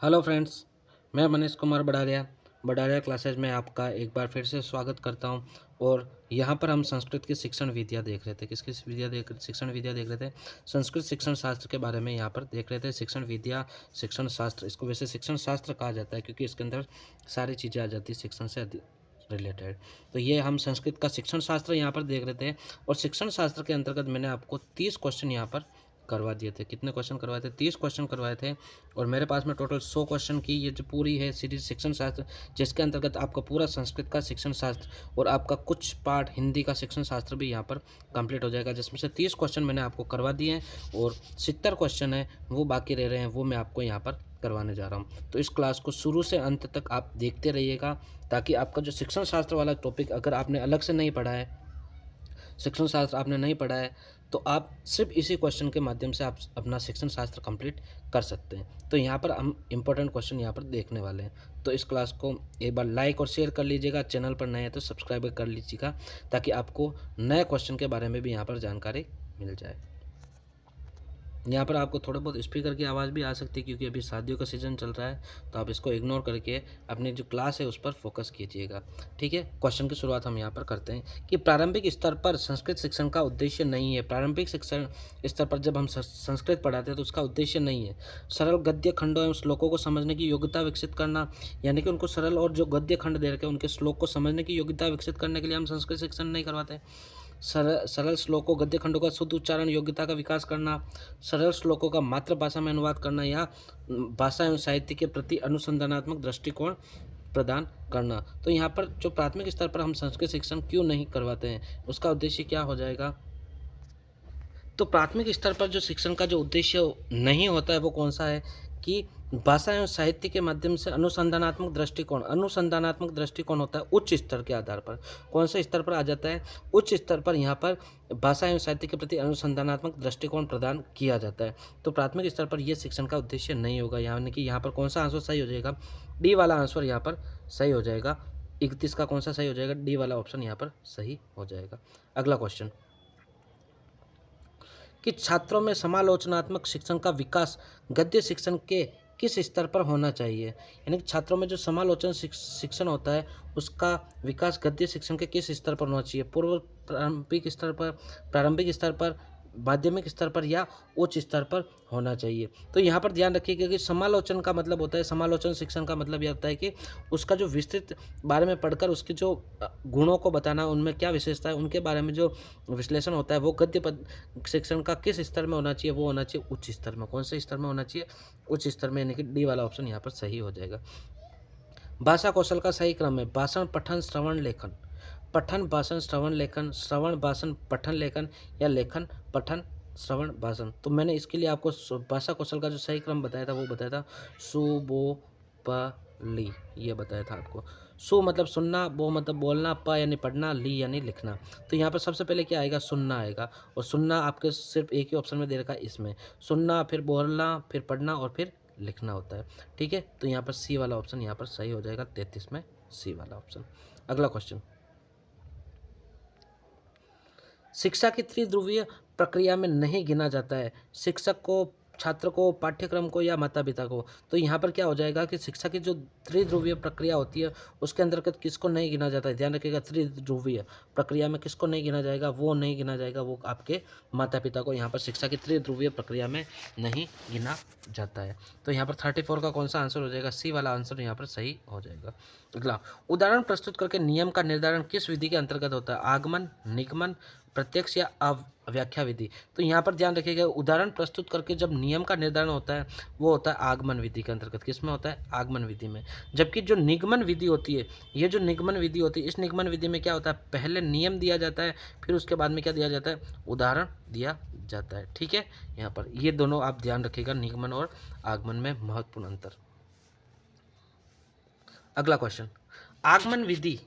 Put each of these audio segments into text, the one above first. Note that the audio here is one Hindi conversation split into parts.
हेलो फ्रेंड्स, मैं मनीष कुमार बड़ारिया क्लासेज में आपका एक बार फिर से स्वागत करता हूं। और यहाँ पर हम संस्कृत की शिक्षण विद्या देख रहे थे। किसकी शिक्षण विद्या देख रहे थे? संस्कृत शिक्षण शास्त्र के बारे में यहाँ पर देख रहे थे। शिक्षण विद्या, शिक्षण शास्त्र, इसको वैसे शिक्षण शास्त्र कहा जाता है क्योंकि इसके अंदर सारी चीज़ें आ जाती है शिक्षण से रिलेटेड। तो ये हम संस्कृत का शिक्षण शास्त्र यहाँ पर देख रहे थे। और शिक्षण शास्त्र के अंतर्गत मैंने आपको 30 क्वेश्चन यहाँ पर करवा दिए थे। कितने क्वेश्चन करवाए थे? 30 क्वेश्चन करवाए थे। और मेरे पास में टोटल 100 क्वेश्चन की ये जो पूरी है सीरीज शिक्षण शास्त्र, जिसके अंतर्गत आपका पूरा संस्कृत का शिक्षण शास्त्र और आपका कुछ पार्ट हिंदी का शिक्षण शास्त्र भी यहाँ पर कंप्लीट हो जाएगा, जिसमें से 30 क्वेश्चन मैंने आपको करवा दिए हैं और 70 क्वेश्चन है वो बाकी रह रहे हैं, वो मैं आपको यहाँ पर करवाने जा रहा हूँ। तो इस क्लास को शुरू से अंत तक आप देखते रहिएगा, ताकि आपका जो शिक्षण शास्त्र वाला टॉपिक अगर आपने अलग से नहीं पढ़ा है, शिक्षण शास्त्र आपने नहीं पढ़ा है, तो आप सिर्फ इसी क्वेश्चन के माध्यम से आप अपना शिक्षण शास्त्र कंप्लीट कर सकते हैं। तो यहाँ पर हम इंपॉर्टेंट क्वेश्चन यहाँ पर देखने वाले हैं। तो इस क्लास को एक बार लाइक और शेयर कर लीजिएगा। चैनल पर नए हैं तो सब्सक्राइब कर लीजिएगा, ताकि आपको नए क्वेश्चन के बारे में भी यहाँ पर जानकारी मिल जाए। यहाँ पर आपको थोड़ा बहुत स्पीकर की आवाज़ भी आ सकती है, क्योंकि अभी शादियों का सीज़न चल रहा है, तो आप इसको इग्नोर करके अपनी जो क्लास है उस पर फोकस कीजिएगा। ठीक है, क्वेश्चन की शुरुआत हम यहाँ पर करते हैं कि प्रारंभिक स्तर पर संस्कृत शिक्षण का उद्देश्य नहीं है। प्रारंभिक शिक्षण स्तर पर जब हम संस्कृत पढ़ाते हैं तो उसका उद्देश्य नहीं है सरल गद्य खंडों एवं श्लोकों को समझने की योग्यता विकसित करना, यानी कि उनको सरल और जो गद्य खंड दे रखे उनके श्लोक को समझने की योग्यता विकसित करने के लिए हम संस्कृत शिक्षण नहीं करवाते। सरल श्लोकों गद्य खंडों का शुद्ध उच्चारण योग्यता का विकास करना, सरल श्लोकों का मातृभाषा में अनुवाद करना या भाषा एवं साहित्य के प्रति अनुसंधानात्मक दृष्टिकोण प्रदान करना। तो यहाँ पर जो प्राथमिक स्तर पर हम संस्कृत शिक्षण क्यों नहीं करवाते हैं, उसका उद्देश्य क्या हो जाएगा? तो प्राथमिक स्तर पर जो शिक्षण का जो उद्देश्य नहीं होता है वो कौन सा है कि भाषा एवं साहित्य के माध्यम से अनुसंधानात्मक दृष्टिकोण होता है उच्च स्तर के आधार पर। कौन से स्तर पर आ जाता है? उच्च स्तर पर यहाँ पर भाषा एवं साहित्य के प्रति अनुसंधानात्मक दृष्टिकोण प्रदान किया जाता है। तो प्राथमिक स्तर पर यह शिक्षण का उद्देश्य नहीं होगा, यानी कि यहाँ पर कौन सा आंसर सही हो जाएगा? डी वाला आंसर यहाँ पर सही हो जाएगा। 31 का कौन सा सही हो जाएगा? डी वाला ऑप्शन यहाँ पर सही हो जाएगा। अगला क्वेश्चन कि छात्रों में समालोचनात्मक शिक्षण का विकास गद्य शिक्षण के किस स्तर पर होना चाहिए? यानी कि छात्रों में जो समालोचन शिक्षण होता है उसका विकास गद्य शिक्षण के किस स्तर पर होना चाहिए? प्रारंभिक स्तर पर, माध्यमिक स्तर पर या उच्च स्तर पर होना चाहिए। तो यहाँ पर ध्यान रखिएगा कि समालोचन का मतलब होता है, समालोचन शिक्षण का मतलब यह होता है कि उसका जो विस्तृत बारे में पढ़कर उसके जो गुणों को बताना, उनमें क्या विशेषता है, उनके बारे में जो विश्लेषण होता है वो गद्य शिक्षण का किस स्तर में होना चाहिए? वो होना चाहिए उच्च स्तर में। कौन से स्तर में होना चाहिए? उच्च स्तर में, यानी कि डी वाला ऑप्शन यहाँ पर सही हो जाएगा। भाषा कौशल का सही क्रम है भाषण, पठन, श्रवण, लेखन। पठन, भाषण, श्रवण, लेखन, श्रवण, भाषण, पठन, लेखन या लेखन, पठन, श्रवण, भाषण। तो मैंने इसके लिए आपको भाषा कौशल का जो सही क्रम बताया था वो बताया था सु, बो, प, ली, ये बताया था आपको। सु मतलब सुनना, बो मतलब बोलना, प यानी पढ़ना, ली यानी लिखना। तो यहाँ पर सबसे पहले क्या आएगा? सुनना आएगा। और सुनना आपके सिर्फ एक ही ऑप्शन में दे रखा है इसमें, सुनना, फिर बोलना, फिर पढ़ना और फिर लिखना होता है। ठीक है, तो यहाँ पर सी वाला ऑप्शन यहाँ पर सही हो जाएगा। 33 में सी वाला ऑप्शन। अगला क्वेश्चन, शिक्षा की त्रिध्रुवीय प्रक्रिया में नहीं गिना जाता है शिक्षक को, छात्र को, पाठ्यक्रम को या माता पिता को। तो यहाँ पर क्या हो जाएगा कि शिक्षा की जो त्रिध्रुवीय प्रक्रिया होती है उसके अंतर्गत किसको नहीं गिना जाता है? ध्यान रखिएगा, त्रिध्रुवीय प्रक्रिया में किसको नहीं गिना जाएगा? वो नहीं गिना जाएगा, वो आपके माता पिता को यहाँ पर शिक्षा की त्रिध्रुवीय प्रक्रिया में नहीं गिना जाता है। तो यहाँ पर 34 का कौन सा आंसर हो जाएगा? सी वाला आंसर यहाँ पर सही हो जाएगा। अगला, उदाहरण प्रस्तुत करके नियम का निर्धारण किस विधि के अंतर्गत होता है? आगमन, निगमन, प्रत्यक्ष या व्याख्या विधि। तो यहाँ पर ध्यान रखिएगा, उदाहरण प्रस्तुत करके जब नियम का निर्धारण होता है वो होता है आगमन विधि के अंतर्गत। किसमें होता है? आगमन विधि में। जबकि जो निगमन विधि होती है, ये जो निगमन विधि होती है, इस निगमन विधि में क्या होता है? पहले नियम दिया जाता है, फिर उसके बाद में क्या दिया जाता है? उदाहरण दिया जाता है। ठीक है, यहाँ पर ये दोनों आप ध्यान रखिएगा, निगमन और आगमन में महत्वपूर्ण अंतर। अगला क्वेश्चन, आगमन विधि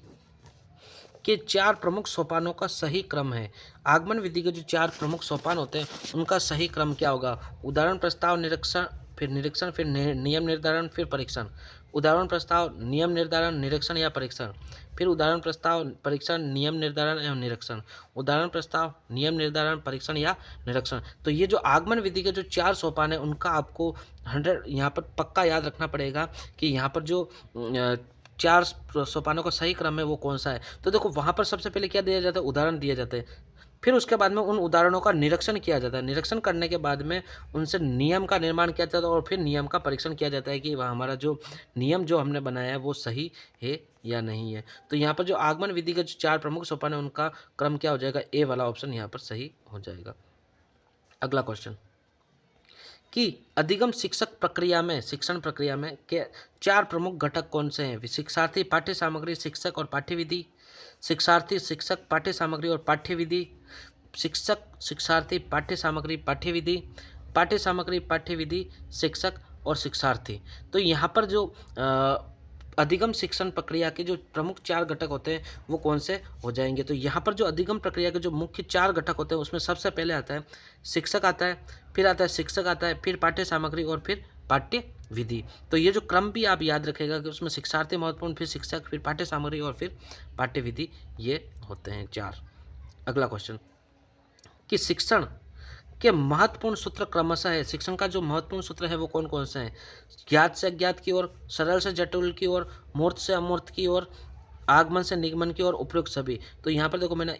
के 4 प्रमुख सोपानों का सही क्रम है। आगमन विधि के जो 4 प्रमुख सोपान होते हैं उनका सही क्रम क्या होगा? उदाहरण, प्रस्ताव, निरीक्षण, फिर निरीक्षण, फिर नियम निर्धारण, फिर परीक्षण। उदाहरण प्रस्ताव, नियम निर्धारण, निरीक्षण या परीक्षण। फिर उदाहरण प्रस्ताव, परीक्षण, नियम निर्धारण एवं निरीक्षण। उदाहरण प्रस्ताव, नियम निर्धारण, परीक्षण या निरीक्षण। तो ये जो आगमन विधि के जो 4 सोपान है उनका आपको 100 यहाँ पर पक्का याद रखना पड़ेगा कि यहाँ पर जो 4 सोपानों का सही क्रम है वो कौन सा है। तो देखो वहाँ पर सबसे पहले क्या दिया जाता है, उदाहरण दिए जाते हैं। फिर उसके बाद में उन उदाहरणों का निरीक्षण किया जाता है। निरीक्षण करने के बाद में उनसे नियम का निर्माण किया जाता है और फिर नियम का परीक्षण किया जाता है कि वह हमारा जो नियम जो हमने बनाया है वो सही है या नहीं है। तो यहाँ पर जो आगमन विधि के जो 4 प्रमुख सोपान है उनका क्रम क्या हो जाएगा, ए वाला ऑप्शन यहाँ पर सही हो जाएगा। अगला क्वेश्चन कि अधिगम शिक्षक प्रक्रिया में, शिक्षण प्रक्रिया में के 4 प्रमुख घटक कौन से हैं। शिक्षार्थी, पाठ्य सामग्री, शिक्षक और पाठ्य विधि। शिक्षार्थी, शिक्षक, पाठ्य सामग्री और पाठ्य विधि। शिक्षक, शिक्षार्थी, पाठ्य सामग्री, पाठ्य विधि। पाठ्य सामग्री, पाठ्य विधि, शिक्षक और शिक्षार्थी। तो यहाँ पर जो अधिगम शिक्षण प्रक्रिया के जो प्रमुख 4 घटक होते हैं वो कौन से हो जाएंगे। तो यहाँ पर जो अधिगम प्रक्रिया के जो मुख्य 4 घटक होते हैं उसमें सबसे पहले आता है शिक्षक आता है, फिर आता है शिक्षक आता है, फिर पाठ्य सामग्री और फिर पाठ्य विधि। तो ये जो क्रम भी आप याद रखेगा कि उसमें शिक्षार्थी महत्वपूर्ण, फिर शिक्षक, फिर पाठ्य सामग्री और फिर पाठ्य विधि, ये होते हैं 4। अगला क्वेश्चन कि शिक्षण के महत्वपूर्ण सूत्र क्रमशः है। शिक्षण का जो महत्वपूर्ण सूत्र है वो कौन कौन से हैं। ज्ञात से अज्ञात की ओर, सरल से जटिल की ओर, मूर्त से अमूर्त की ओर, आगमन से निगमन की ओर, उपयुक्त सभी। तो यहाँ पर देखो मैंने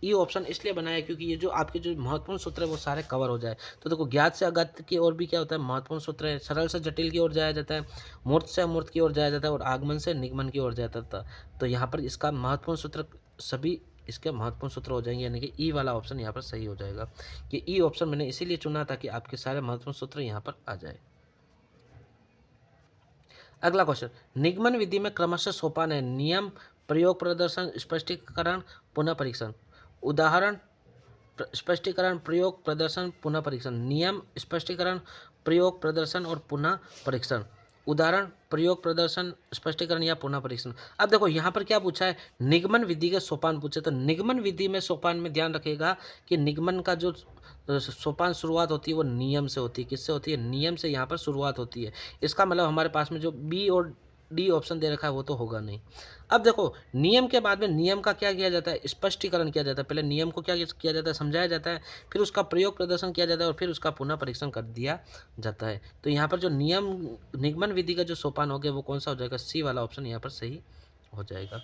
ई ऑप्शन इसलिए बनाया क्योंकि ये जो आपके जो महत्वपूर्ण सूत्र है वो सारे कवर हो जाए। तो देखो ज्ञात से अज्ञात की ओर भी क्या होता है, महत्वपूर्ण सूत्र है। सरल से जटिल की ओर जाया जाता है, मूर्त से अमूर्त की ओर जाया जाता है और आगमन से निगमन की ओर जाता था। तो यहाँ पर इसका महत्वपूर्ण सूत्र सभी इसके महत्वपूर्ण सूत्र हो जाएंगे, यानी कि ई वाला ऑप्शन यहाँ पर सही हो जाएगा। कि ई ऑप्शन मैंने इसीलिए चुना ताकि आपके सारे महत्वपूर्ण सूत्र यहाँ पर आ जाए। अगला क्वेश्चन, निगमन विधि में क्रमशः सोपान है। नियम, प्रयोग, प्रदर्शन, स्पष्टीकरण, पुनः परीक्षण। उदाहरण, स्पष्टीकरण, प्रयोग, प्रदर्शन, पुनः परीक्षण। नियम, स्पष्टीकरण, प्रयोग, प्रदर्शन और पुनः परीक्षण। उदाहरण, प्रयोग, प्रदर्शन, स्पष्टीकरण या पुनः परीक्षण। अब देखो यहाँ पर क्या पूछा है, निगमन विधि के सोपान पूछे। तो निगमन विधि में सोपान में ध्यान रखेगा कि निगमन का जो सोपान शुरुआत होती है वो नियम से होती है। किससे होती है, नियम से यहाँ पर शुरुआत होती है। इसका मतलब हमारे पास में जो बी और डी ऑप्शन दे रखा है वो तो होगा नहीं। अब देखो नियम के बाद में नियम का क्या किया जाता है, स्पष्टीकरण किया जाता है। पहले नियम को क्या किया जाता है, समझाया जाता है, फिर उसका प्रयोग प्रदर्शन किया जाता है और फिर उसका पुनः परीक्षण कर दिया जाता है। तो यहाँ पर जो नियम निगमन विधि का जो सोपान हो गया वो कौन सा हो जाएगा, सी वाला ऑप्शन यहाँ पर सही हो जाएगा।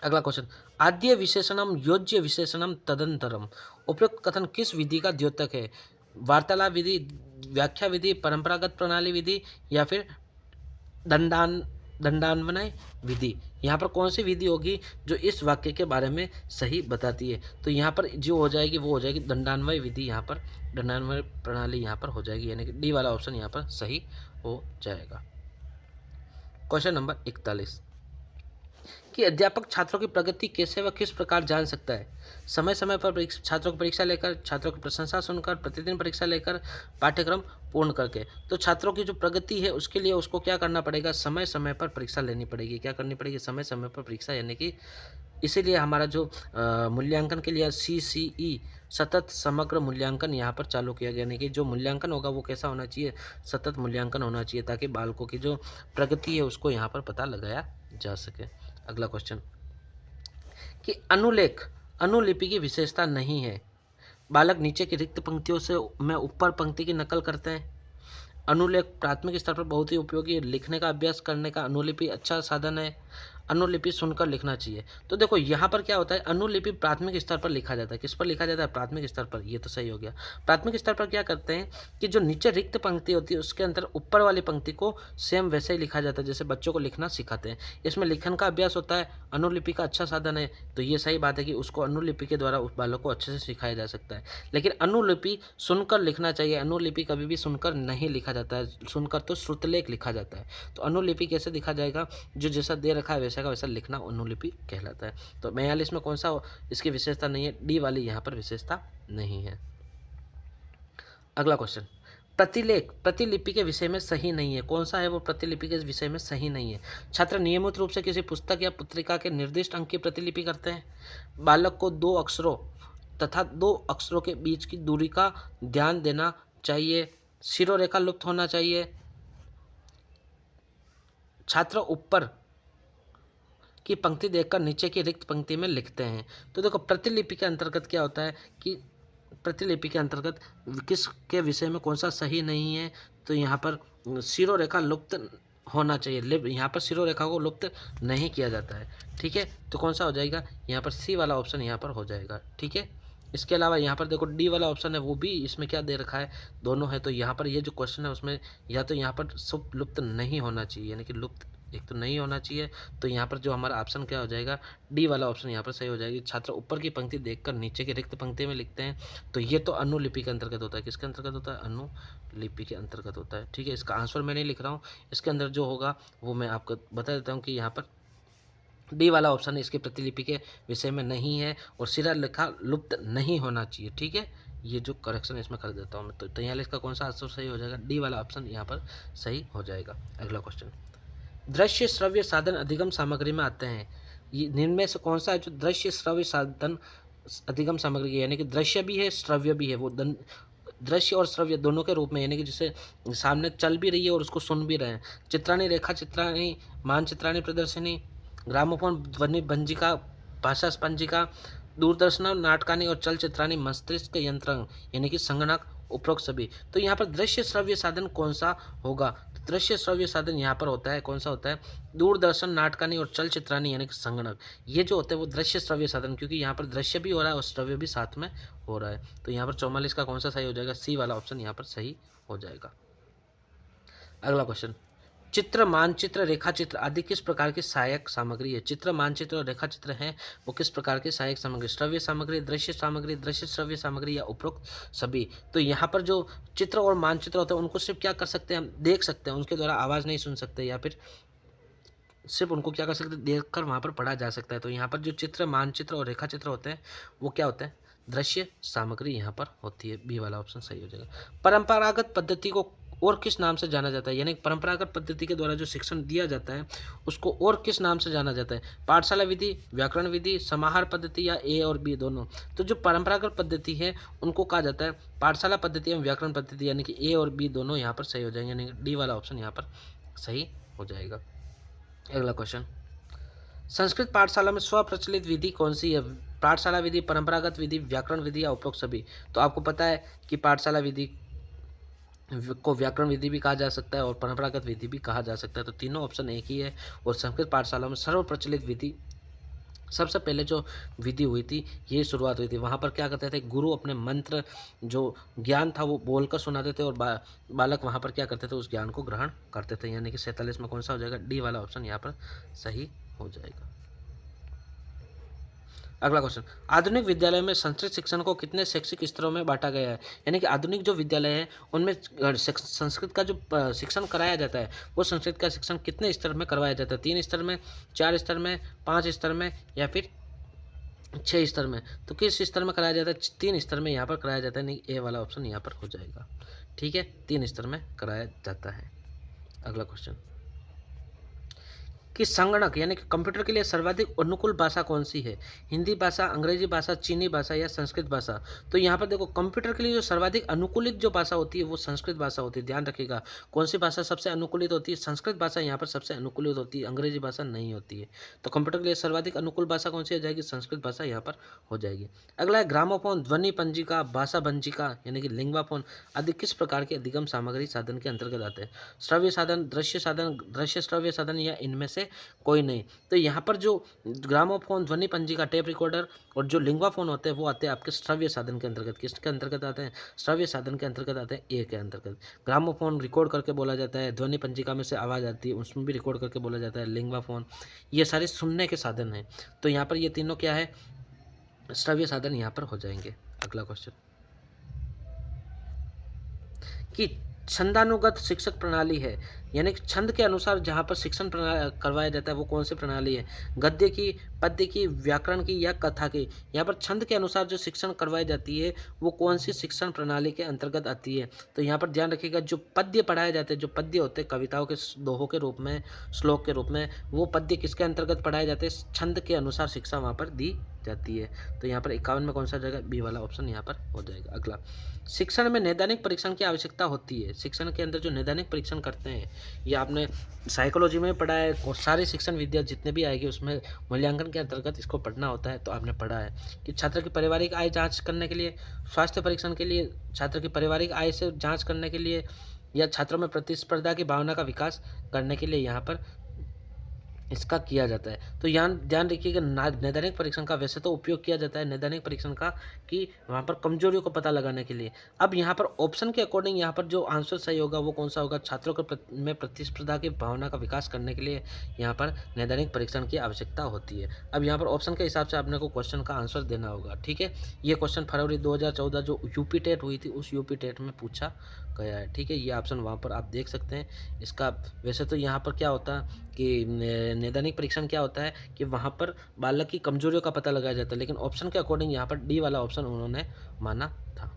अगला क्वेश्चन, आद्य विशेषणम योज्य विशेषणम तदंतरम। उपयुक्त कथन किस विधि का द्योतक है। वार्तालाप विधि, व्याख्या विधि, परंपरागत प्रणाली विधि या फिर दंडान्वय विधि। यहाँ पर कौन सी विधि होगी जो इस वाक्य के बारे में सही बताती है। तो यहाँ पर जो हो जाएगी वो हो जाएगी दंडान्वय विधि। यहाँ पर दंडान्वय प्रणाली यहाँ पर हो जाएगी, यानी कि डी वाला ऑप्शन यहाँ पर सही हो जाएगा। क्वेश्चन नंबर 41 कि अध्यापक छात्रों की प्रगति कैसे व किस प्रकार जान सकता है। समय समय पर छात्रों की परीक्षा लेकर, छात्रों की प्रशंसा सुनकर, प्रतिदिन परीक्षा लेकर, पाठ्यक्रम पूर्ण करके। तो छात्रों की जो प्रगति है उसके लिए उसको क्या करना पड़ेगा, समय समय पर परीक्षा लेनी पड़ेगी। क्या करनी पड़ेगी, समय समय पर परीक्षा, यानी कि इसीलिए हमारा जो मूल्यांकन के लिए CCE सतत समग्र मूल्यांकन यहाँ पर चालू किया गया। यानी कि जो मूल्यांकन होगा वो कैसा होना चाहिए, सतत मूल्यांकन होना चाहिए, ताकि बालकों की जो प्रगति है उसको यहाँ पर पता लगाया जा सके। अगला क्वेश्चन कि अनुलेख अनुलिपि की विशेषता नहीं है। बालक नीचे की रिक्त पंक्तियों से में ऊपर पंक्ति की नकल करते हैं। अनुलेख प्राथमिक स्तर पर बहुत ही उपयोगी है। लिखने का अभ्यास करने का अनुलिपि अच्छा साधन है। अनुलिपि सुनकर लिखना चाहिए। तो देखो यहाँ पर क्या होता है, अनुलिपि प्राथमिक स्तर पर लिखा जाता है। किस पर लिखा जाता है, प्राथमिक स्तर पर। ये तो सही हो गया। प्राथमिक स्तर पर क्या करते हैं कि जो नीचे रिक्त पंक्ति होती है उसके अंदर ऊपर वाली पंक्ति को सेम वैसे ही लिखा जाता है जैसे बच्चों को लिखना सिखाते हैं। इसमें लिखन का अभ्यास होता है। अनुलिपि का अच्छा साधन है। तो ये सही बात है कि उसको अनुलिपि के द्वारा उस बालक को अच्छे से सिखाया जा सकता है। लेकिन अनुलिपि सुनकर लिखना चाहिए। अनुलिपि कभी भी सुनकर नहीं लिखा जाता है। सुनकर तो श्रुतलेख लिखा जाता है। तो अनुलिपि कैसे लिखा जाएगा, जो जैसा दे रखा है वैसा का वैसा लिखना अनुलिपि कहलाता है। तो 42 में कौन सा इसकी विशेषता नहीं है, डी वाली यहाँ पर विशेषता नहीं है। अगला क्वेश्चन, प्रतिलेख प्रतिलिपि के विषय में सही नहीं है। कौन सा है वो प्रतिलिपि के विषय में सही नहीं है। छात्र नियमित रूप से किसी पुस्तक या पत्रिका के निर्दिष्ट अंक की प्रतिलिपि करते हैं। बालक को 2 अक्षरों तथा 2 अक्षरों के बीच की दूरी का ध्यान देना चाहिए। शिरोरेखा लुप्त होना चाहिए, छात्र ऊपर की पंक्ति देखकर नीचे की रिक्त पंक्ति में लिखते हैं। तो देखो प्रतिलिपि के अंतर्गत क्या होता है कि प्रतिलिपि के अंतर्गत किस के विषय में कौन सा सही नहीं है, तो यहाँ पर शिरोरेखा लुप्त होना चाहिए, यहाँ पर शिरोरेखा को लुप्त नहीं किया जाता है। ठीक है, तो कौन सा हो जाएगा, यहाँ पर सी वाला ऑप्शन यहाँ पर हो जाएगा। ठीक है, इसके अलावा यहाँ पर देखो डी वाला ऑप्शन है, वो भी इसमें क्या दे रखा है, दोनों है। तो यहाँ पर ये जो क्वेश्चन है उसमें या तो यहाँ पर सब लुप्त नहीं होना चाहिए, यानी कि लुप्त एक तो नहीं होना चाहिए, तो यहाँ पर जो हमारा ऑप्शन क्या हो जाएगा, डी वाला ऑप्शन यहाँ पर सही हो जाएगी। छात्र ऊपर की पंक्ति देखकर नीचे की रिक्त पंक्ति में लिखते हैं, तो ये तो अनुलिपि के अंतर्गत होता है। किसके अंतर्गत होता है, अनुलिपि के अंतर्गत होता है। ठीक है, इसका आंसर मैं नहीं लिख रहा हूँ, इसके अंदर जो होगा वो मैं आपको बता देता हूँ कि यहाँ पर डी वाला ऑप्शन इसकी प्रतिलिपि के विषय में नहीं है और शिरोलेखा लुप्त नहीं होना चाहिए। ठीक है, ये जो करेक्शन इसमें कर देता हूँ मैं, तो यहाँ इसका कौन सा आंसर सही हो जाएगा, डी वाला ऑप्शन यहाँ पर सही हो जाएगा। अगला क्वेश्चन, दृश्य श्रव्य साधन अधिगम सामग्री में आते हैं, ये निम्न में से कौन सा है जो दृश्य श्रव्य साधन अधिगम सामग्री, यानी कि दृश्य भी है श्रव्य भी है, वो दृश्य और श्रव्य दोनों के रूप में, यानी कि जिसे सामने चल भी रही है और उसको सुन भी रहे हैं। चित्राणी, रेखा चित्राणी, मानचित्राणी प्रदर्शनी, ग्रामोफोन, ध्वनि भंजिका, भाषा स्पंजिका, दूरदर्शन नाटकानी और चलचित्रानी, मस्तिष्क यंत्रंग यानी कि संगणक, उपरोक्त सभी। तो यहाँ पर दृश्य श्रव्य साधन कौन सा होगा, तो दृश्य श्रव्य साधन यहाँ पर होता है, कौन सा होता है, दूरदर्शन नाटकानी और चलचित्रानी यानी कि संगणक। ये जो होते हैं वो दृश्य श्रव्य साधन, क्योंकि यहाँ पर दृश्य भी हो रहा है और श्रव्य भी साथ में हो रहा है। तो यहाँ पर 44 का कौन सा सही हो जाएगा, सी वाला ऑप्शन यहाँ पर सही हो जाएगा। अगला क्वेश्चन, चित्र, मानचित्र, रेखाचित्र आदि किस प्रकार की सहायक सामग्री है। चित्र, मानचित्र और रेखाचित्र हैं वो किस प्रकार की सहायक सामग्री, श्रव्य सामग्री, दृश्य सामग्री, दृश्य श्रव्य सामग्री या उपरोक्त सभी। तो यहाँ पर जो चित्र और मानचित्र होते हैं उनको सिर्फ क्या कर सकते हैं, हम देख सकते हैं, उनके द्वारा आवाज़ नहीं सुन सकते, या फिर सिर्फ उनको क्या कर सकते हैं, देख कर वहाँ पर पढ़ा जा सकता है। तो यहाँ पर जो चित्र, मानचित्र और रेखाचित्र होते हैं वो क्या होते हैं, दृश्य सामग्री यहाँ पर होती है। बी वाला ऑप्शन सही हो जाएगा। परंपरागत पद्धति को और किस नाम से जाना जाता है, यानी परंपरागत पद्धति के द्वारा जो शिक्षण दिया जाता है उसको और किस नाम से जाना जाता है, पाठशाला विधि, व्याकरण विधि, समाहार पद्धति या ए और बी दोनों। तो जो परंपरागत पद्धति है उनको कहा जाता है पाठशाला पद्धति एवं व्याकरण पद्धति, यानी कि ए और बी दोनों यहाँ पर सही हो जाएंगे, यानी कि डी वाला ऑप्शन यहाँ पर सही हो जाएगा। अगला क्वेश्चन, संस्कृत पाठशाला में स्वप्रचलित विधि कौन सी है, पाठशाला विधि, परंपरागत विधि, व्याकरण विधि या उपरोक्त सभी। तो आपको पता है कि पाठशाला विधि को व्याकरण विधि भी कहा जा सकता है और परंपरागत विधि भी कहा जा सकता है, तो तीनों ऑप्शन एक ही है। और संस्कृत पाठशाला में सर्वप्रचलित विधि, सबसे पहले जो विधि हुई थी ये शुरुआत हुई थी, वहाँ पर क्या करते थे, गुरु अपने मंत्र जो ज्ञान था वो बोलकर सुनाते थे और बालक वहाँ पर क्या करते थे, उस ज्ञान को ग्रहण करते थे, यानी कि 47 में कौन सा हो जाएगा, डी वाला ऑप्शन यहाँ पर सही हो जाएगा। अगला क्वेश्चन, आधुनिक विद्यालय में संस्कृत शिक्षण को कितने शैक्षिक स्तरों में बांटा गया है, यानी कि आधुनिक जो विद्यालय है उनमें संस्कृत का जो शिक्षण कराया जाता है वो संस्कृत का शिक्षण कितने स्तर में करवाया जाता है, 3 स्तर में, 4 स्तर में, 5 स्तर में या फिर 6 स्तर में। तो किस स्तर में कराया जाता है, 3 स्तर में यहाँ पर कराया जाता है, नहीं ए वाला ऑप्शन यहाँ पर हो जाएगा। ठीक है, 3 स्तर में कराया जाता है। अगला क्वेश्चन, कि संगणक यानी कि कंप्यूटर के लिए सर्वाधिक अनुकूल भाषा कौन सी है, हिंदी भाषा, अंग्रेजी भाषा, चीनी भाषा या संस्कृत भाषा। तो यहाँ पर देखो कंप्यूटर के लिए जो सर्वाधिक अनुकूलित जो भाषा होती है वो संस्कृत भाषा होती है, ध्यान रखिएगा। कौन सी भाषा सबसे अनुकूलित होती है, संस्कृत भाषा यहाँ पर सबसे अनुकूलित होती है, अंग्रेजी भाषा नहीं होती है। तो कंप्यूटर के लिए सर्वाधिक अनुकूल भाषा कौन सी हो जाएगी, संस्कृत भाषा यहाँ पर हो जाएगी। अगला है ग्रामोफोन, ध्वनि पंजिका, भाषा भंजिका यानी कि लिंग्वाफोन आदि किस प्रकार के अधिगम सामग्री साधन के अंतर्गत आते हैं, श्रव्य साधन, दृश्य साधन, दृश्य श्रव्य साधन या इनमें से कोई नहीं। तो यहाँ पर जो ग्रामोफोन, ध्वनि पंजिका, टेप रिकॉर्डर और जो लिंग्वाफोन होते हैं वो आते हैं आपके श्रव्य साधन के अंतर्गत। किसके अंतर्गत आते हैं, श्रव्य साधन के अंतर्गत आते हैं, ए के अंतर्गत। ग्रामोफोन रिकॉर्ड करके बोला जाता है, ध्वनि पंजिका में से आवाज़ आती है उसमें भी रिकॉर्ड करके बोला जाता है, लिंग्वाफोन ये सारे सुनने के साधन हैं। तो यहाँ पर ये तीनों क्या है, श्रव्य साधन यहाँ पर हो जाएंगे। अगला क्वेश्चन, कि छंदानुगत शिक्षक प्रणाली है यानी कि छंद के अनुसार जहाँ पर शिक्षण करवाया जाता है वो कौन सी प्रणाली है? गद्य की, पद्य की, व्याकरण की या कथा की? यहाँ पर छंद के अनुसार जो शिक्षण करवाई जाती है वो कौन सी शिक्षण प्रणाली के अंतर्गत आती है? तो यहाँ पर ध्यान रखिएगा, जो पद्य पढ़ाए जाते हैं, जो पद्य होते हैं कविताओं के दोहों के रूप में, श्लोक के रूप में, वो पद्य किसके अंतर्गत पढ़ाए जाते हैं? छंद के अनुसार शिक्षा वहाँ पर दी जाती है। तो यहाँ पर 51 में कौन सा जाएगा? बी वाला ऑप्शन यहाँ पर हो जाएगा। अगला, शिक्षण में नैदानिक परीक्षण की आवश्यकता होती है। शिक्षण के अंदर जो नैदानिक परीक्षण करते हैं, ये आपने साइकोलॉजी में पढ़ा है और सारी शिक्षण विद्या जितने भी आएगी उसमें मूल्यांकन के अंतर्गत इसको पढ़ना होता है। तो आपने पढ़ा है कि छात्र की पारिवारिक आय जांच करने के लिए, स्वास्थ्य परीक्षण के लिए, छात्र की पारिवारिक आय से जांच करने के लिए, या छात्रों में प्रतिस्पर्धा की भावना का विकास करने के लिए यहाँ पर इसका किया जाता है। तो यहाँ ध्यान रखिएगा, नैदानिक परीक्षण का वैसे तो उपयोग किया जाता है नैदानिक परीक्षण का कि वहाँ पर कमजोरियों को पता लगाने के लिए। अब यहाँ पर ऑप्शन के अकॉर्डिंग यहाँ पर जो आंसर सही होगा वो कौन सा होगा? छात्रों के में प्रतिस्पर्धा की भावना का विकास करने के लिए यहाँ पर नैदानिक परीक्षण की आवश्यकता होती है। अब यहाँ पर ऑप्शन के हिसाब से आपने को क्वेश्चन का आंसर देना होगा। ठीक है, ये क्वेश्चन फरवरी 2014 जो यूपी टेट हुई थी उस यूपी टेट में पूछा गया है। ठीक है, ये ऑप्शन वहाँ पर आप देख सकते हैं। इसका वैसे तो यहाँ पर क्या होता है कि नैदानिक परीक्षण क्या होता है कि वहाँ पर बालक की कमजोरियों का पता लगाया जाता है, लेकिन ऑप्शन के अकॉर्डिंग यहाँ पर डी वाला ऑप्शन उन्होंने माना था।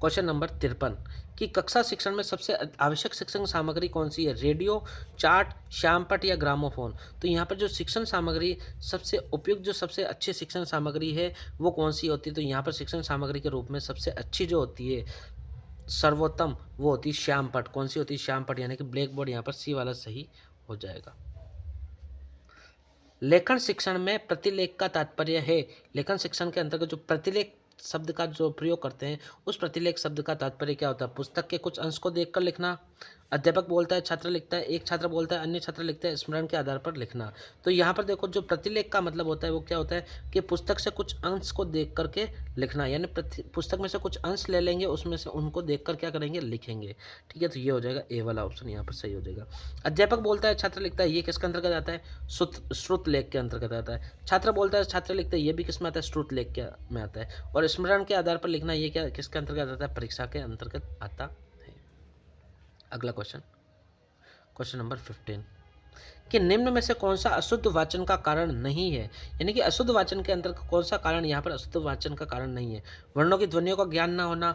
क्वेश्चन नंबर 53 कि कक्षा शिक्षण में सबसे आवश्यक शिक्षण सामग्री कौन सी है? रेडियो, चार्ट, श्यामपट्ट या ग्रामोफोन? तो यहाँ पर जो शिक्षण सामग्री सबसे उपयुक्त, जो सबसे अच्छी शिक्षण सामग्री है वो कौन सी होती है? तो यहाँ पर शिक्षण सामग्री के रूप में सबसे अच्छी जो होती है, सर्वोत्तम, वो होती है श्यामपट्ट। कौन सी होती है? श्यामपट्ट, यानी कि ब्लैक बोर्ड। यहाँ पर सी वाला सही हो जाएगा। लेखन शिक्षण में प्रतिलेख का तात्पर्य है। लेखन शिक्षण के अंतर्गत जो प्रतिलेख शब्द का जो प्रयोग करते हैं उस प्रतिलेख शब्द का तात्पर्य क्या होता है? पुस्तक के कुछ अंश को देखकर लिखना, अध्यापक बोलता है, छात्र लिखता है, एक छात्र बोलता है, अन्य छात्र लिखता है, स्मरण के आधार पर लिखना। तो यहाँ पर देखो, जो प्रतिलेख का मतलब होता है वो क्या होता है कि पुस्तक से कुछ अंश को देख करके लिखना, यानी पुस्तक में से कुछ अंश ले लेंगे, उसमें से उनको देख कर क्या करेंगे? लिखेंगे। ठीक है, तो ये हो जाएगा ए वाला ऑप्शन यहाँ पर सही हो जाएगा। अध्यापक बोलता है, छात्र लिखता है, ये किसके अंतर्गत आता है? श्रुत लेख के अंतर्गत आता है। छात्र बोलता है, छात्र लिखता है, ये भी किस में आता है? श्रुत लेख के में आता है। और स्मरण के आधार पर लिखना, ये क्या किसके अंतर्गत आता है? परीक्षा के अंतर्गत आता है। अगला क्वेश्चन, क्वेश्चन नंबर 15 कि निम्न में से कौन सा अशुद्ध वाचन का कारण नहीं है? यानी कि अशुद्ध वाचन के अंतर्गत कौन सा कारण यहाँ पर अशुद्ध वाचन का कारण नहीं है? वर्णों की ध्वनियों का ज्ञान न होना,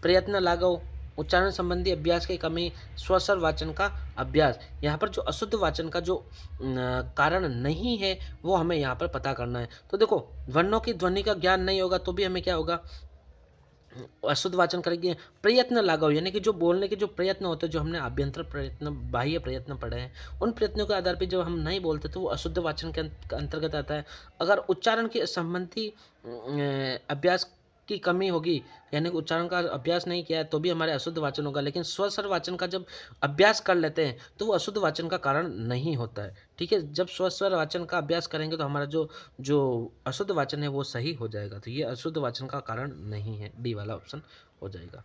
प्रयत्न लाघव, उच्चारण संबंधी अभ्यास की कमी, स्वस्वर वाचन का अभ्यास। यहाँ पर जो अशुद्ध वाचन का जो कारण नहीं है वो हमें यहाँ पर पता करना है। तो देखो, वर्णों की ध्वनि का ज्ञान नहीं होगा तो भी हमें क्या होगा? अशुद्ध वाचन करेंगे। प्रयत्न लाघव, यानी कि जो बोलने के जो प्रयत्न होते हैं, जो हमने अभ्यंतर प्रयत्न, बाह्य प्रयत्न पढ़े हैं, उन प्रयत्नों के आधार पर जब हम नहीं बोलते तो वो अशुद्ध वाचन के अंतर्गत आता है। अगर उच्चारण के संबंधी अभ्यास की कमी होगी, यानी कि उच्चारण का अभ्यास नहीं किया है तो भी हमारे अशुद्ध वाचन होगा, लेकिन स्वस्वर वाचन का जब अभ्यास कर लेते हैं तो वो अशुद्ध वाचन का कारण नहीं होता है। ठीक है, जब स्वस्वर वाचन का अभ्यास करेंगे तो हमारा जो जो अशुद्ध वाचन है वो सही हो जाएगा। तो ये अशुद्ध वाचन का कारण नहीं है, डी वाला ऑप्शन हो जाएगा।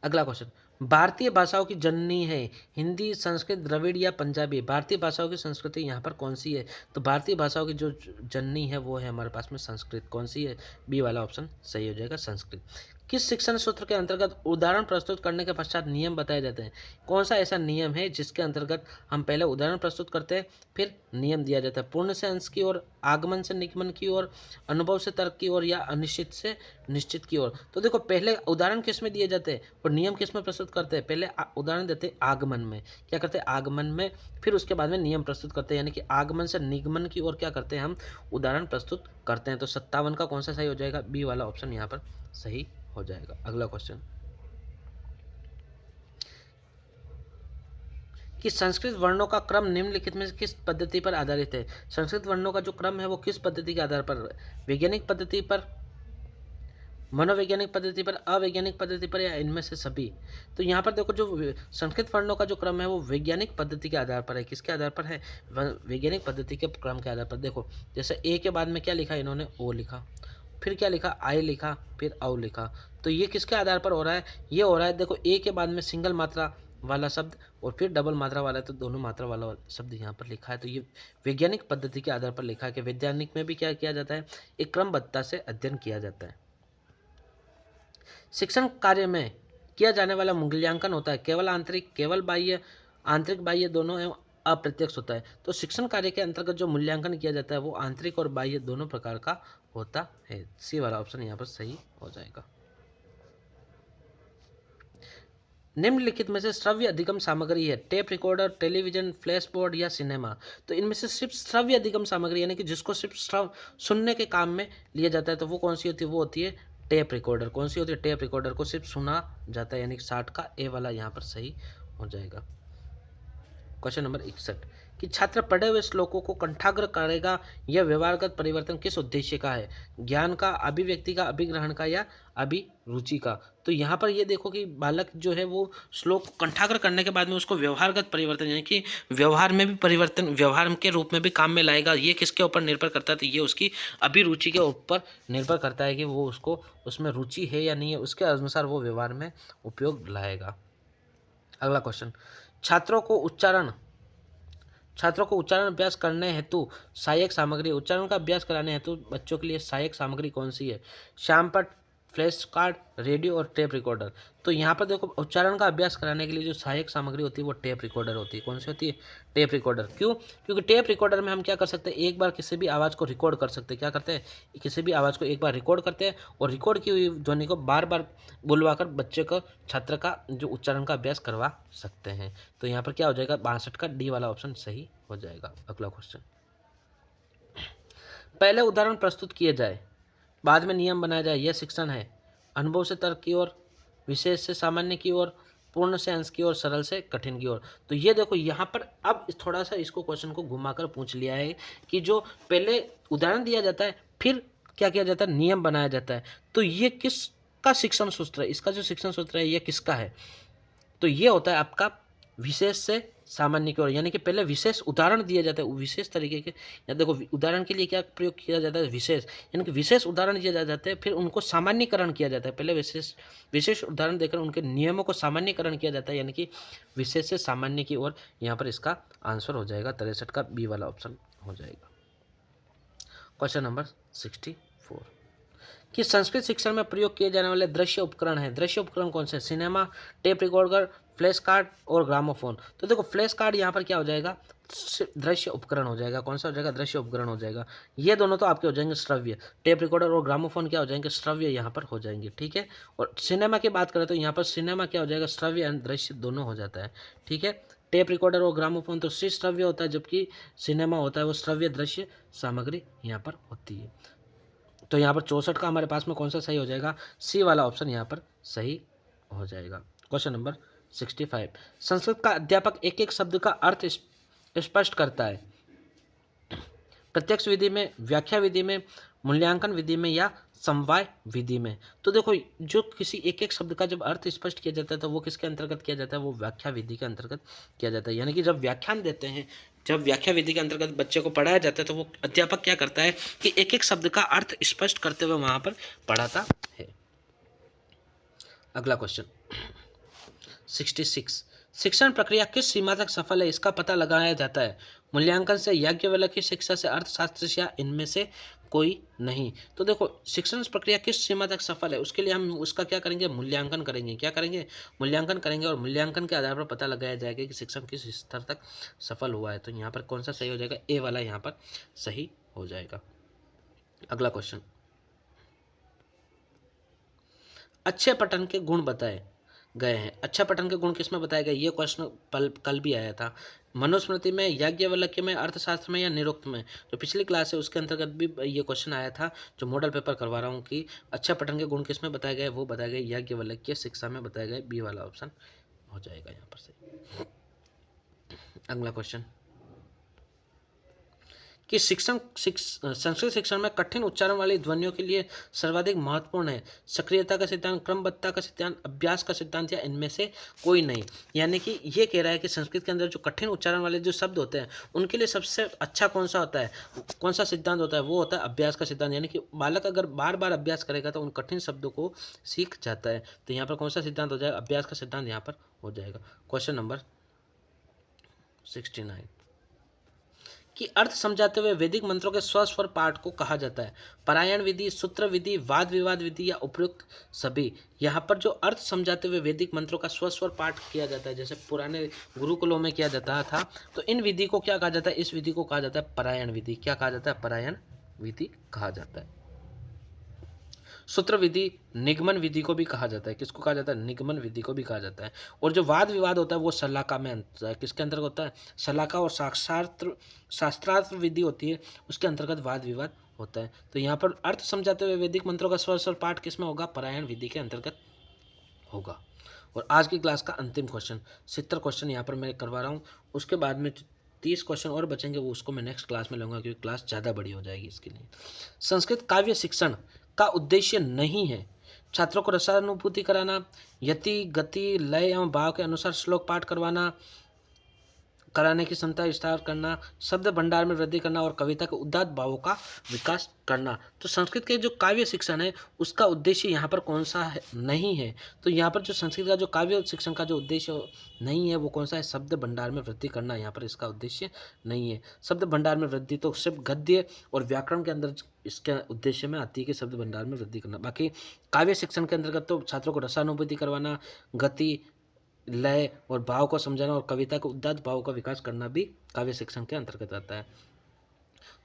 अगला क्वेश्चन, भारतीय भाषाओं की जननी है हिंदी, संस्कृत, द्रविड़ या पंजाबी? भारतीय भाषाओं की संस्कृति यहाँ पर कौन सी है? तो भारतीय भाषाओं की जो जननी है वो है हमारे पास में संस्कृत। कौन सी है? बी वाला ऑप्शन सही हो जाएगा, संस्कृत। किस शिक्षण सूत्र के अंतर्गत उदाहरण प्रस्तुत करने के पश्चात नियम बताए जाते हैं? कौन सा ऐसा नियम है जिसके अंतर्गत हम पहले उदाहरण प्रस्तुत करते हैं फिर नियम दिया जाता है? पूर्ण से अंश की ओर, आगमन से निगमन की ओर, अनुभव से तर्क की ओर या अनिश्चित से निश्चित की ओर? तो देखो, पहले उदाहरण किस में दिए जाते हैं और नियम किस में प्रस्तुत करते हैं? पहले उदाहरण देते हैं आगमन में। क्या करते हैं? आगमन में। फिर उसके बाद में नियम प्रस्तुत करते हैं, यानी कि आगमन से निगमन की ओर क्या करते हैं? हम उदाहरण प्रस्तुत करते हैं। तो 57 का कौन सा सही हो जाएगा? बी वाला ऑप्शन यहाँ पर सही हो जाएगा। अगला क्वेश्चन कि संस्कृत वर्णों का क्रम निम्नलिखित में किस पद्धति पर आधारित है? संस्कृत वर्णों का जो क्रम है वो किस पद्धति के आधार पर? वैज्ञानिक पद्धति पर, मनोवैज्ञानिक पद्धति पर, अवैज्ञानिक पद्धति पर, या इनमें से सभी? तो यहाँ पर देखो, जो संस्कृत वर्णों का जो क्रम है वो वैज्ञानिक पद्धति के आधार पर है। किसके आधार पर है? वैज्ञानिक पद्धति के क्रम के आधार पर। देखो, जैसे ए के बाद में क्या लिखा इन्होंने? ओ लिखा, फिर क्या लिखा? आई लिखा, फिर औ लिखा। तो ये किसके आधार पर हो रहा है? ये हो रहा है, देखो, ए के बाद में सिंगल मात्रा वाला शब्द और फिर डबल मात्रा वाला, तो दोनों मात्रा वाला शब्द यहाँ पर लिखा है। तो ये वैज्ञानिक पद्धति के आधार पर लिखा है कि वैज्ञानिक में भी क्या किया जाता है? एक क्रमबद्धता से अध्ययन किया जाता है। शिक्षण कार्य में किया जाने वाला मूल्यांकन होता है केवल आंतरिक, केवल बाह्य, आंतरिक बाह्य दोनों एवं अप्रत्यक्ष होता है। तो शिक्षण कार्य के अंतर्गत जो मूल्यांकन किया जाता है वो आंतरिक और बाह्य दोनों प्रकार का होता है। सी वाला ऑप्शन यहाँ पर सही हो जाएगा। निम्नलिखित में से श्रव्य अधिगम सामग्री है, tape recorder, television, flash board या सिनेमा। तो इनमें से सिर्फ श्रव्य अधिगम सामग्री यानी कि जिसको सिर्फ श्रव सुनने के काम में लिया जाता है तो वो कौन सी होती है, वो होती है टेप रिकॉर्डर। कौन सी होती है, टेप रिकॉर्डर को सिर्फ सुना जाता है, यानी कि 60 का ए वाला यहाँ पर सही हो जाएगा। क्वेश्चन नंबर 61 कि छात्र पढ़े हुए श्लोकों को कंठाग्र करेगा, यह व्यवहारगत परिवर्तन किस उद्देश्य का है, ज्ञान का, अभिव्यक्ति का, अभिग्रहण का या अभिरुचि का। तो यहाँ पर ये देखो कि बालक जो है वो श्लोक कंठाग्र करने के बाद में उसको व्यवहारगत परिवर्तन यानी कि व्यवहार में भी परिवर्तन, व्यवहार के रूप में भी काम में लाएगा। ये किसके ऊपर निर्भर करता है, तो ये उसकी अभिरुचि के ऊपर निर्भर करता है कि वो उसको उसमें रुचि है या नहीं है, उसके अनुसार वो व्यवहार में उपयोग लाएगा। अगला क्वेश्चन, छात्रों को उच्चारण अभ्यास करने हेतु सहायक सामग्री, उच्चारण का अभ्यास कराने हेतु बच्चों के लिए सहायक सामग्री कौन सी है, श्यामपट्ट, फ्लैश कार्ड, रेडियो और टेप रिकॉर्डर। तो यहाँ पर देखो उच्चारण का अभ्यास कराने के लिए जो सहायक सामग्री होती है वो टेप रिकॉर्डर होती है। कौन सी होती है, टेप रिकॉर्डर। क्यों, क्योंकि टेप रिकॉर्डर में हम क्या कर सकते हैं, एक बार किसी भी आवाज़ को रिकॉर्ड कर सकते हैं। क्या करते हैं, किसी भी आवाज़ को एक बार रिकॉर्ड करते हैं और रिकॉर्ड की हुई ध्वनि को बार बार बुलवाकर बच्चे को, छात्र का जो उच्चारण का अभ्यास करवा सकते हैं। तो यहाँ पर क्या हो जाएगा, 62 का डी वाला ऑप्शन सही हो जाएगा। अगला क्वेश्चन, पहले उदाहरण प्रस्तुत किए जाए, बाद में नियम बनाया जाए, यह शिक्षण है। अनुभव से तर्क की ओर, विशेष से सामान्य की ओर, पूर्ण से अंश की ओर, सरल से कठिन की ओर। तो ये देखो यहाँ पर अब थोड़ा सा इसको क्वेश्चन को घुमाकर पूछ लिया है कि जो पहले उदाहरण दिया जाता है फिर क्या किया जाता है, नियम बनाया जाता है। तो ये किसका शिक्षण सूत्र है, इसका जो शिक्षण सूत्र है ये किसका है, तो ये होता है आपका विशेष से सामान्य की ओर। यानी कि पहले विशेष उदाहरण दिए जाते हैं, विशेष तरीके के, या देखो उदाहरण के लिए क्या प्रयोग किया जाता है, विशेष, यानी कि विशेष उदाहरण दिए जाते हैं, फिर उनको सामान्यकरण किया जाता है। पहले विशेष उदाहरण देकर उनके नियमों को सामान्यकरण किया जाता है, यानी कि विशेष से सामान्य की ओर। यहाँ पर इसका आंसर हो जाएगा 63 का बी वाला ऑप्शन हो जाएगा। क्वेश्चन नंबर 64 कि संस्कृत शिक्षण में प्रयोग किए जाने वाले दृश्य उपकरण हैं। दृश्य उपकरण कौन से, cinema, tape recorder, flash card और ग्रामोफोन। तो देखो फ्लैश कार्ड यहाँ पर क्या हो जाएगा, दृश्य उपकरण हो जाएगा। कौन सा हो जाएगा, दृश्य उपकरण हो जाएगा। ये दोनों तो आपके हो जाएंगे श्रव्य, टेप रिकॉर्डर और ग्रामोफोन क्या हो जाएंगे, श्रव्य यहाँ पर हो जाएंगे। ठीक है, और सिनेमा की बात करें तो यहाँ पर सिनेमा क्या हो जाएगा, श्रव्य एंड दृश्य दोनों हो जाता है। ठीक है, टेप रिकॉर्डर और ग्रामोफोन तो श्रव्य होता है, जबकि सिनेमा होता है वो श्रव्य दृश्य सामग्री यहाँ पर होती है। तो यहाँ पर 64 का हमारे पास में कौन सा सही हो जाएगा, सी वाला ऑप्शन यहाँ पर सही हो जाएगा। क्वेश्चन नंबर 65 संस्कृत का अध्यापक एक एक शब्द का अर्थ स्पष्ट करता है, प्रत्यक्ष विधि में, व्याख्या विधि में, मूल्यांकन विधि में या समवाय विधि में। तो देखो जो किसी एक एक शब्द का जब अर्थ स्पष्ट किया जाता है तो वो किसके अंतर्गत किया जाता है, वो व्याख्या विधि के अंतर्गत किया जाता है। यानी कि जब व्याख्यान देते हैं, जब व्याख्या विधि के अंतर्गत बच्चे को पढ़ाया जाता है तो वो अध्यापक क्या करता है कि एक एक शब्द का अर्थ स्पष्ट करते हुए वहां पर पढ़ाता है। अगला क्वेश्चन 66 शिक्षण प्रक्रिया किस सीमा तक सफल है, इसका पता लगाया जाता है मूल्यांकन से, याज्ञवल्क्य की शिक्षा से, अर्थशास्त्र से या इनमें से कोई नहीं। तो देखो शिक्षण प्रक्रिया किस सीमा तक सफल है, उसके लिए हम उसका क्या करेंगे, मूल्यांकन करेंगे। क्या करेंगे, मूल्यांकन करेंगे, और मूल्यांकन के आधार पर पता लगाया जाएगा कि शिक्षण किस स्तर तक सफल हुआ है। तो यहाँ पर कौन सा सही हो जाएगा, ए वाला यहाँ पर सही हो जाएगा। अगला क्वेश्चन, अच्छे पठन के गुण बताए गए हैं। अच्छा पठन के गुण किसमें बताए गए, ये क्वेश्चन कल भी आया था, मनुस्मृति में, याज्ञवल्क्य में, अर्थशास्त्र में या निरुक्त में। जो पिछली क्लास है उसके अंतर्गत भी ये क्वेश्चन आया था, जो मॉडल पेपर करवा रहा हूँ कि अच्छा पठन के गुण किसमें बताए गए, वो बताए गए याज्ञवल्क्य शिक्षा में बताए गए, बी वाला ऑप्शन हो जाएगा यहाँ पर सही। अगला क्वेश्चन कि संस्कृत शिक्षण में कठिन उच्चारण वाली ध्वनियों के लिए सर्वाधिक महत्वपूर्ण है सक्रियता का सिद्धांत, क्रमबद्धता का सिद्धांत, अभ्यास का सिद्धांत या इनमें से कोई नहीं। यानी कि ये कह रहा है कि संस्कृत के अंदर जो कठिन उच्चारण वाले जो शब्द होते हैं उनके लिए सबसे अच्छा कौन सा होता है, कौन सा सिद्धांत होता है, वो होता है अभ्यास का सिद्धांत। यानी कि बालक अगर बार बार अभ्यास करेगा तो उन कठिन शब्दों को सीख जाता है। तो यहाँ पर कौन सा सिद्धांत हो जाएगा, अभ्यास का सिद्धांत यहाँ पर हो जाएगा। क्वेश्चन नंबर 69 कि अर्थ समझाते हुए वैदिक मंत्रों के स्वस्वर पाठ को कहा जाता है? पारायण विधि, सूत्र विधि, वाद विवाद विधि या उपयुक्त सभी? यहाँ पर जो अर्थ समझाते हुए वैदिक मंत्रों का स्वस्वर पाठ किया जाता है, जैसे पुराने गुरुकुलों में किया जाता था, तो इन विधि को क्या कहा जाता है? इस विधि को कहा जाता है पारायण विधि। क्या कहा जाता है? पारायण विधि कहा जाता है। सूत्र विधि निगमन विधि को भी कहा जाता है। किसको कहा जाता है? निगमन विधि को भी कहा जाता है। और जो वाद विवाद होता है वो सलाका में किसके अंतर्गत होता है? सलाका और शास्त्रार्थ विधि होती है, उसके अंतर्गत वाद विवाद होता है। तो यहाँ पर अर्थ समझाते हुए वैदिक मंत्रों का स्वर पाठ किसमें होगा? पारायण विधि के अंतर्गत होगा। और आज की क्लास का अंतिम क्वेश्चन 70 क्वेश्चन यहाँ पर मैं करवा रहा हूँ। उसके बाद में 30 क्वेश्चन और बचेंगे, वो उसको मैं नेक्स्ट क्लास में लूँगा क्योंकि क्लास ज़्यादा बड़ी हो जाएगी इसके लिए। संस्कृत काव्य शिक्षण का उद्देश्य नहीं है छात्रों को रसानुभूति कराना, यति गति लय एवं भाव के अनुसार श्लोक पाठ कराने की क्षमता विस्तार करना, शब्द भंडार में वृद्धि करना और कविता के उदात्त भावों का विकास करना। तो संस्कृत के जो काव्य शिक्षण है उसका उद्देश्य यहाँ पर कौन सा है? नहीं है। तो यहाँ पर जो संस्कृत का जो काव्य शिक्षण का जो उद्देश्य नहीं है वो कौन सा है? शब्द भंडार में वृद्धि करना यहाँ पर इसका उद्देश्य नहीं है। शब्द भंडार में वृद्धि तो सिर्फ गद्य और व्याकरण के अंदर इसके उद्देश्य में आती है कि शब्द भंडार में वृद्धि करना। बाकी काव्य शिक्षण के अंतर्गत तो छात्रों को रसानुभूति करवाना, गति लय और भाव को समझाना और कविता के उदात्त भाव का विकास करना भी काव्य शिक्षण के अंतर्गत आता है।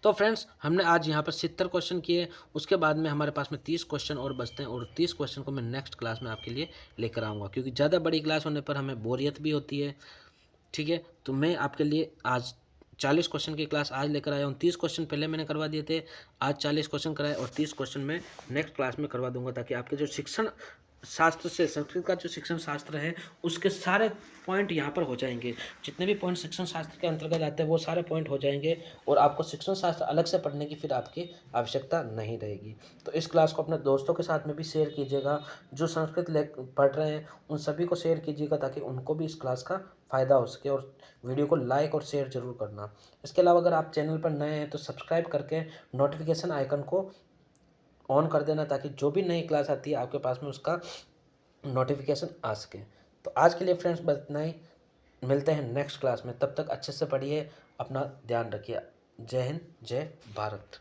तो फ्रेंड्स, हमने आज यहाँ पर 70 क्वेश्चन किए। उसके बाद में हमारे पास में 30 क्वेश्चन और बचते हैं और 30 क्वेश्चन को मैं नेक्स्ट क्लास में आपके लिए लेकर आऊँगा, क्योंकि ज़्यादा बड़ी क्लास होने पर हमें बोरियत भी होती है। ठीक है, तो मैं आपके लिए आज 40 क्वेश्चन की क्लास आज लेकर आया हूँ। 30 क्वेश्चन पहले मैंने करवा दिए थे, आज 40 क्वेश्चन कराए और 30 क्वेश्चन मैं नेक्स्ट क्लास में करवा दूंगा, ताकि आपके जो शिक्षण शास्त्र से संस्कृत का जो शिक्षण शास्त्र है उसके सारे पॉइंट यहाँ पर हो जाएंगे। जितने भी पॉइंट शिक्षण शास्त्र के अंतर्गत आते हैं वो सारे पॉइंट हो जाएंगे और आपको शिक्षण शास्त्र अलग से पढ़ने की फिर आपकी आवश्यकता नहीं रहेगी। तो इस क्लास को अपने दोस्तों के साथ में भी शेयर कीजिएगा, जो संस्कृत पढ़ रहे हैं उन सभी को शेयर कीजिएगा, ताकि उनको भी इस क्लास का फ़ायदा हो सके। और वीडियो को लाइक और शेयर जरूर करना। इसके अलावा अगर आप चैनल पर नए हैं तो सब्सक्राइब करके नोटिफिकेशन आइकन को ऑन कर देना, ताकि जो भी नई क्लास आती है आपके पास में उसका नोटिफिकेशन आ सके। तो आज के लिए फ्रेंड्स बस इतना ही, मिलते हैं नेक्स्ट क्लास में। तब तक अच्छे से पढ़िए, अपना ध्यान रखिए। जय हिंद, जय भारत।